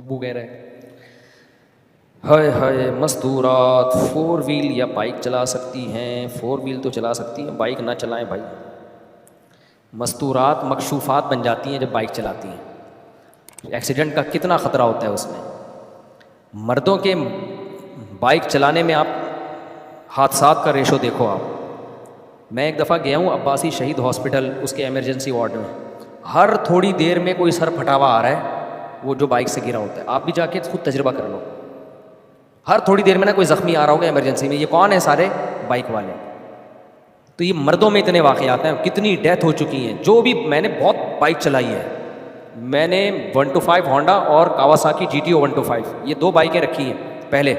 ابو کہہ رہے ہیں ہائے ہائے مستورات 4 ویل یا بائک چلا سکتی ہیں؟ 4 ویل تو چلا سکتی ہیں، بائک نہ چلائیں بھائی. مستورات مکشوفات بن جاتی ہیں جب بائک چلاتی ہیں. ایکسیڈنٹ کا کتنا خطرہ ہوتا ہے اس میں. مردوں کے بائک چلانے میں آپ حادثات کا ریشو دیکھو آپ. میں ایک دفعہ گیا ہوں عباسی شہید ہاسپٹل، اس کے ایمرجنسی وارڈ میں. ہر تھوڑی دیر میں کوئی سر پھٹا ہوا آ رہا ہے، وہ جو بائک سے گرا ہوتا ہے. آپ بھی جا کے خود تجربہ کر لو. ہر تھوڑی دیر میں نا کوئی زخمی آ رہا ہوگا ایمرجنسی میں. یہ کون ہے؟ سارے بائک والے. تو یہ مردوں میں اتنے واقعات ہیں. کتنی ڈیتھ ہو چکی ہیں. جو بھی میں نے بہت بائک چلائی ہے. میں نے 125 ہونڈا اور کاواساکی GTO 125 یہ 2 بائکیں رکھی ہیں پہلے.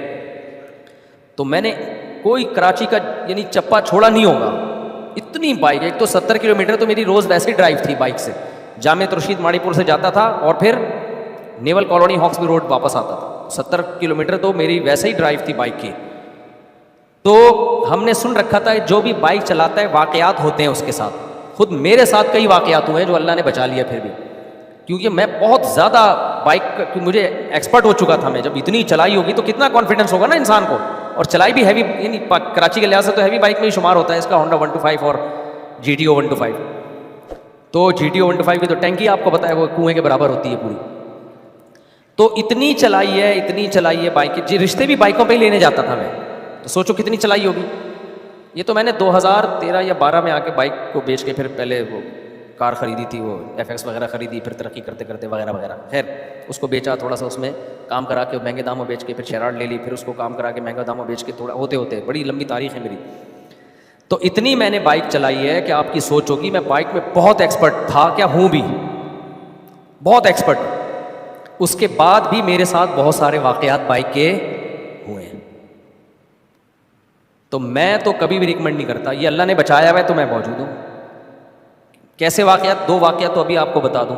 تو میں نے کوئی کراچی کا یعنی چپا چھوڑا نہیں ہوگا. اتنی بائک. ایک تو 70 کلومیٹر تو میری روز ویسے ڈرائیو تھی بائک سے. جامع رشید ماڑی پور سے جاتا تھا اور پھر نیول کالونی ہاکسبی روڈ واپس آتا تھا. 70 کلومیٹر تو میری ویسے ہی ڈرائیو تھی بائک کی. تو ہم نے سن رکھا تھا جو بھی بائک چلاتا ہے واقعات ہوتے ہیں اس کے ساتھ. خود میرے ساتھ کئی واقعات ہوئے ہیں جو اللہ نے بچا لیا پھر بھی. کیونکہ میں بہت زیادہ بائک مجھے ایکسپرٹ ہو چکا تھا. میں جب اتنی چلائی ہوگی تو کتنا کانفیڈنس ہوگا نا انسان کو. اور چلائی بھی ہیوی، یعنی کراچی کے لحاظ سے تو ہیوی بائک میں ہی شمار ہوتا ہے اس کا ہونڈا 125 اور GTO 125. تو GTO 125 کی تو ٹینکی آپ کو پتا ہے وہ کنویں کے برابر ہوتی ہے پوری. تو اتنی چلائی ہے بائک. جی رشتے بھی بائکوں پہ ہی لینے جاتا تھا میں. تو سوچو کتنی چلائی ہوگی. یہ تو میں نے 2013 یا 12 میں آ کے بائک کو بیچ کے پھر پہلے وہ کار خریدی تھی، وہ FX وغیرہ خریدی، پھر ترقی کرتے کرتے وغیرہ وغیرہ. خیر اس کو بیچا، تھوڑا سا اس میں کام کرا کے مہنگے داموں بیچ کے پھر شیراٹ لے لی، پھر اس کو کام کرا کے مہنگا داموں بیچ کے تھوڑا ہوتے بڑی لمبی تاریخ ہے میری. تو اتنی میں نے بائک چلائی ہے کہ آپ کی سوچ ہوگی. میں بائک میں بہت ایکسپرٹ تھا، کیا ہوں بھی بہت ایکسپرٹ. اس کے بعد بھی میرے ساتھ بہت سارے واقعات بائک کے ہوئے ہیں. تو میں تو کبھی بھی ریکمینڈ نہیں کرتا. یہ اللہ نے بچایا ہوا ہے تو میں موجود ہوں. کیسے واقعات؟ 2 واقعات تو ابھی آپ کو بتا دوں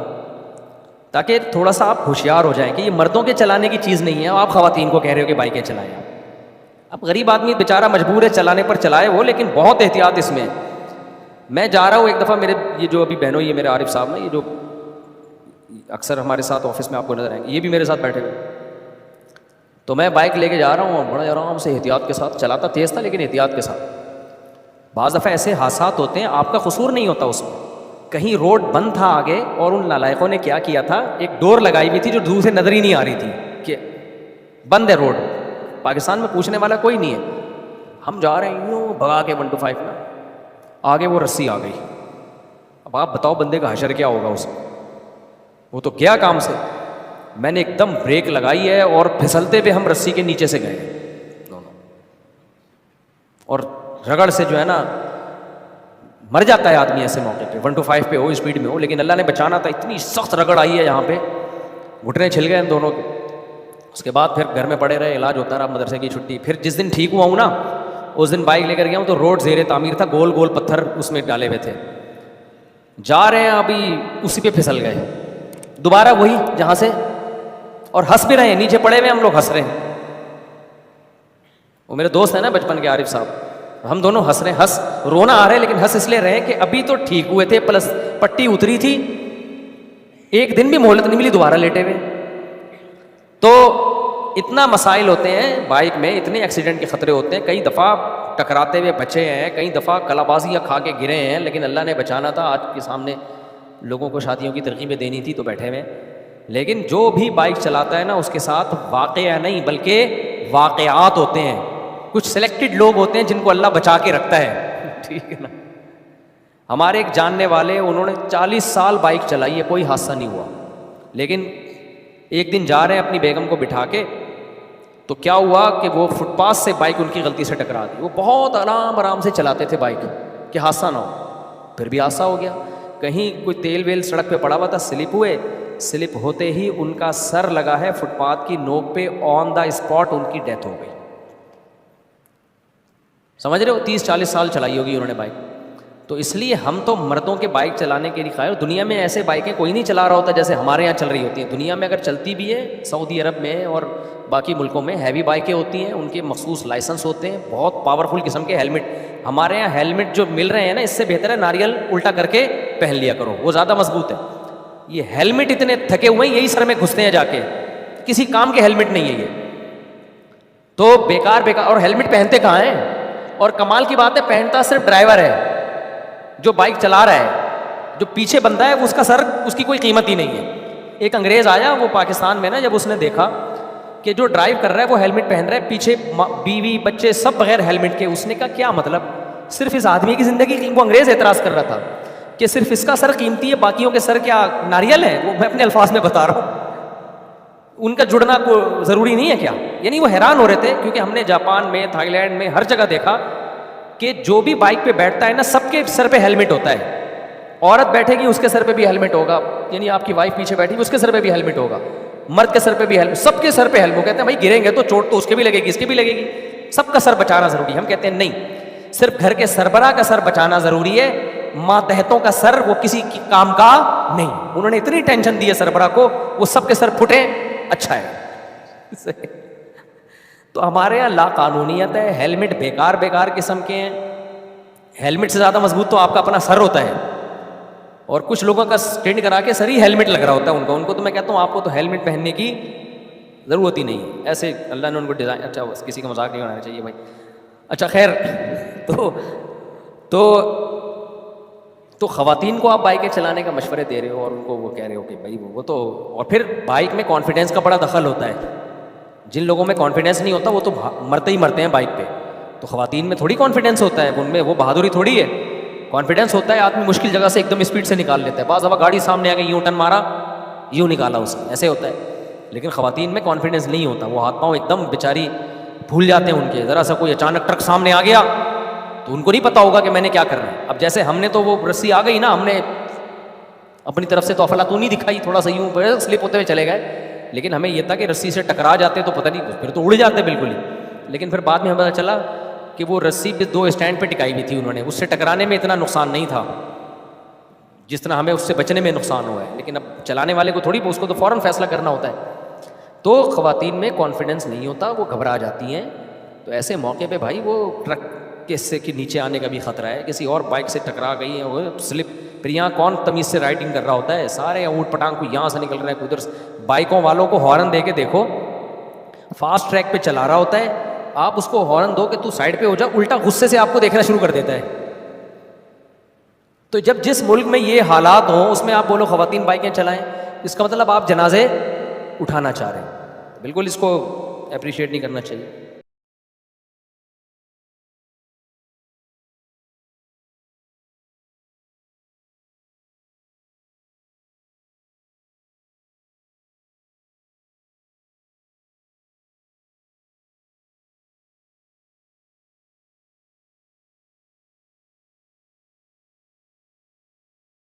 تاکہ تھوڑا سا آپ ہوشیار ہو جائیں کہ یہ مردوں کے چلانے کی چیز نہیں ہے. آپ خواتین کو کہہ رہے ہو کہ بائکیں چلائیں. اب غریب آدمی بیچارہ مجبور ہے چلانے پر چلائے وہ، لیکن بہت احتیاط اس میں. میں جا رہا ہوں ایک دفعہ، میرے یہ جو ابھی بہنوں، یہ میرے عارف صاحب نا، یہ جو اکثر ہمارے ساتھ آفس میں آپ کو نظر آئیں گے، یہ بھی میرے ساتھ بیٹھے ہوئے. تو میں بائک لے کے جا رہا ہوں اور بڑا آرام سے احتیاط کے ساتھ چلاتا. تیز تھا لیکن احتیاط کے ساتھ. بعض دفعہ ایسے حادثات ہوتے ہیں آپ کا قصور نہیں ہوتا اس میں. کہیں روڈ بند تھا آگے اور ان نالائقوں نے کیا کیا تھا، ایک ڈور لگائی ہوئی تھی جو دور سے نظر ہی نہیں آ رہی تھی کہ بند ہے روڈ. پاکستان میں پوچھنے والا کوئی نہیں ہے. ہم جا رہے ہیں یوں بھگا کے 125 میں، آگے وہ رسی آ گئی. اب آپ بتاؤ بندے کا حشر کیا ہوگا اس میں. وہ تو گیا کام سے. میں نے ایک دم بریک لگائی ہے اور پھسلتے پہ ہم رسی کے نیچے سے گئے دونوں. اور رگڑ سے جو ہے نا مر جاتا ہے آدمی ایسے موقع پہ. 125 پہ ہو، اسپیڈ میں ہو، لیکن اللہ نے بچانا تھا. اتنی سخت رگڑ آئی ہے یہاں پہ، گھٹنے چھل گئے ہم دونوں کے. اس کے بعد پھر گھر میں پڑے رہے، علاج ہوتا رہا، مدرسے کی چھٹی. پھر جس دن ٹھیک ہوا ہوں نا، اس دن بائک لے کر گیا ہوں تو روڈ زیر تعمیر تھا، گول گول پتھر اس میں ڈالے ہوئے تھے. جا رہے ہیں ابھی اسی پہ پھسل گئے دوبارہ وہی جہاں سے، اور ہنس بھی رہے ہیں. نیچے پڑے ہوئے ہم لوگ ہنس رہے ہیں. وہ میرے دوست ہیں نا بچپن کے عارف صاحب، ہم دونوں ہنس رہے ہیں. ہنس رونا آ رہا ہے لیکن ہنس اس لیے رہے کہ ابھی تو ٹھیک ہوئے تھے، پلس پٹی اتری تھی، ایک دن بھی مہلت نہیں ملی، دوبارہ لیٹے ہوئے. تو اتنا مسائل ہوتے ہیں بائک میں، اتنے ایکسیڈنٹ کے خطرے ہوتے ہیں. کئی دفعہ ٹکراتے ہوئے بچے ہیں، کئی دفعہ کلابازیاں کھا کے گرے ہیں، لیکن اللہ نے بچانا تھا. آج کے سامنے لوگوں کو شادیوں کی ترغیبیں دینی تھی تو بیٹھے ہوئے. لیکن جو بھی بائک چلاتا ہے نا اس کے ساتھ واقعہ نہیں بلکہ واقعات ہوتے ہیں. کچھ سلیکٹڈ لوگ ہوتے ہیں جن کو اللہ بچا کے رکھتا ہے. ٹھیک ہے نا. ہمارے ایک جاننے والے، انہوں نے 40 سال بائک چلائی ہے، کوئی حادثہ نہیں ہوا. لیکن ایک دن جا رہے ہیں اپنی بیگم کو بٹھا کے، تو کیا ہوا کہ وہ فٹ پاتھ سے بائک ان کی غلطی سے ٹکرا دی. وہ بہت آرام سے چلاتے تھے بائک کہ حادثہ نہ ہو، پھر بھی حادثہ ہو گیا. کہیں کوئی تیل ویل سڑک پہ پڑا ہوا تھا، سلپ ہوئے. سلپ ہوتے ہی ان کا سر لگا ہے فٹ پاتھ کی نوک پہ، آن دا اسپاٹ ان کی ڈیتھ ہو گئی. سمجھ رہے ہو؟ 30-40 سال چلائی ہوگی انہوں نے بائک. تو اس لیے ہم تو مردوں کے بائک چلانے کے لیے قائل. دنیا میں ایسے بائکیں کوئی نہیں چلا رہا ہوتا جیسے ہمارے یہاں چل رہی ہوتی ہیں. دنیا میں اگر چلتی بھی ہے، سعودی عرب میں اور باقی ملکوں میں ہیوی بائکیں ہوتی ہیں، ان کے مخصوص لائسنس ہوتے ہیں، بہت پاورفل قسم کے ہیلمٹ. ہمارے یہاں ہیلمٹ جو مل رہے ہیں نا، اس سے بہتر ہے ناریل الٹا کر کے پہن لیا کرو، وہ زیادہ مضبوط ہے. یہ ہیلمٹ اتنے تھکے ہوئے ہیں، یہی سر میں گھستے ہیں جا کے. کسی کام کے ہیلمٹ نہیں ہے یہ تو بیکار. اور ہیلمٹ پہنتے کہاں ہیں؟ اور کمال کی بات ہے پہنتا صرف ڈرائیور ہے جو بائک چلا رہا ہے, جو پیچھے بندہ ہے اس کا سر اس کی کوئی قیمت ہی نہیں ہے. ایک انگریز آیا وہ پاکستان میں نا, جب اس نے دیکھا کہ جو ڈرائیو کر رہا ہے وہ ہیلمٹ پہن رہا ہے, پیچھے بیوی بچے سب بغیر ہیلمٹ کے, اس نے کہا کیا مطلب, صرف اس آدمی کی زندگی. وہ انگریز اعتراض کر رہا تھا کہ صرف اس کا سر قیمتی ہے, باقیوں کے سر کیا ناریل ہے. وہ میں اپنے الفاظ میں بتا رہا ہوں, ان کا جڑنا ضروری نہیں ہے کیا؟ یعنی وہ حیران ہو رہے تھے کیونکہ ہم نے جاپان میں, تھائی لینڈ میں, ہر جگہ دیکھا کہ جو بھی بائک پہ بیٹھتا ہے نا سب کے سر پہ ہیلمٹ ہوتا ہے. عورت بیٹھے گی اس کے سر پہ بھی ہیلمٹ ہوگا, یعنی آپ کی وائف پیچھے بیٹھی اس کے سر پہ بھی ہیلمٹ ہوگا, مرد کے سر پہ بھی ہیلمٹ, سب کے سر پہ ہیلمٹ. کہتے ہیں بھائی گریں گے تو چوٹ تو اس کے بھی لگے گی اس کے بھی لگے گی, سب کا سر بچانا ضروری ہے. ہم کہتے ہیں نہیں, صرف گھر کے سربراہ کا سر بچانا ضروری ہے, ماتحتوں کا سر وہ کسی کام کا نہیں. انہوں نے اتنی ٹینشن دی ہے سربراہ کو, وہ سب کے سر پھٹے اچھا ہے. تو ہمارے یہاں لا قانونیت ہے, ہیلمٹ بیکار قسم کے ہیں. ہیلمٹ سے زیادہ مضبوط تو آپ کا اپنا سر ہوتا ہے, اور کچھ لوگوں کا اسٹینڈ کرا کے سر ہی ہیلمٹ لگ رہا ہوتا ہے ان کو تو میں کہتا ہوں آپ کو تو ہیلمٹ پہننے کی ضرورت ہی نہیں ہے. ایسے اللہ نے ان کو ڈیزائن, اچھا کسی کا مذاق نہیں بنانا چاہیے بھائی. اچھا خیر, تو خواتین کو آپ بائکیں چلانے کا مشورے دے رہے ہو اور ان کو وہ کہہ رہے ہو کہ بھائی وہ تو, اور پھر بائک میں کانفیڈینس کا بڑا دخل ہوتا ہے. جن لوگوں میں کانفیڈینس نہیں ہوتا وہ تو مرتے ہی مرتے ہیں بائک پہ. تو خواتین میں تھوڑی کانفیڈینس ہوتا ہے, ان میں وہ بہادری تھوڑی ہے. کانفیڈینس ہوتا ہے آدمی مشکل جگہ سے ایک دم اسپیڈ سے نکال لیتا ہے, بعض دفعہ گاڑی سامنے آ گئی یوں ٹرن مارا یوں نکالا اس نے, ایسے ہوتا ہے. لیکن خواتین میں کانفیڈینس نہیں ہوتا, وہ ہاتھ پاؤں ایک دم بیچاری بھول جاتے ہیں ان کے. ذرا سا کوئی اچانک ٹرک سامنے آ گیا تو ان کو نہیں پتا ہوگا کہ میں نے کیا کرنا ہے. اب جیسے ہم نے تو وہ رسی آ گئی نا, ہم نے اپنی طرف سے تو افلاطونی دکھائی, تھوڑا سا یوں سلپ ہوتے ہوئے چلے گئے. لیکن ہمیں یہ تھا کہ رسی سے ٹکرا جاتے تو پتہ نہیں, پھر تو اڑ جاتے بالکل ہی. لیکن پھر بعد میں ہمیں پتہ چلا کہ وہ رسی پہ 2 اسٹینڈ پہ ٹکائی ہوئی تھی انہوں نے, اس سے ٹکرانے میں اتنا نقصان نہیں تھا جس طرح ہمیں اس سے بچنے میں نقصان ہوا ہے. لیکن اب چلانے والے کو تھوڑی, اس کو تو فوراً فیصلہ کرنا ہوتا ہے. تو خواتین میں کانفیڈنس نہیں ہوتا, وہ گھبرا جاتی ہیں. تو ایسے موقع پہ بھائی وہ ٹرک کے سے کے نیچے آنے کا بھی خطرہ ہے, کسی اور بائک سے ٹکرا گئی ہے وہ سلپ. پھر یہاں کون تمیز سے رائڈنگ کر رہا ہوتا ہے, سارے اونٹ پٹانگ کو یہاں سے نکل رہے ہیں ادھر سے. بائکوں والوں کو ہارن دے کے دیکھو, فاسٹ ٹریک پہ چلا رہا ہوتا ہے, آپ اس کو ہارن دو کہ تو سائڈ پہ ہو جا, الٹا غصے سے آپ کو دیکھنا شروع کر دیتا ہے. تو جب جس ملک میں یہ حالات ہوں اس میں آپ بولو خواتین بائکیں چلائیں, اس کا مطلب آپ جنازے اٹھانا چاہ رہے ہیں. بالکل اس کو اپریشیٹ نہیں کرنا چاہیے.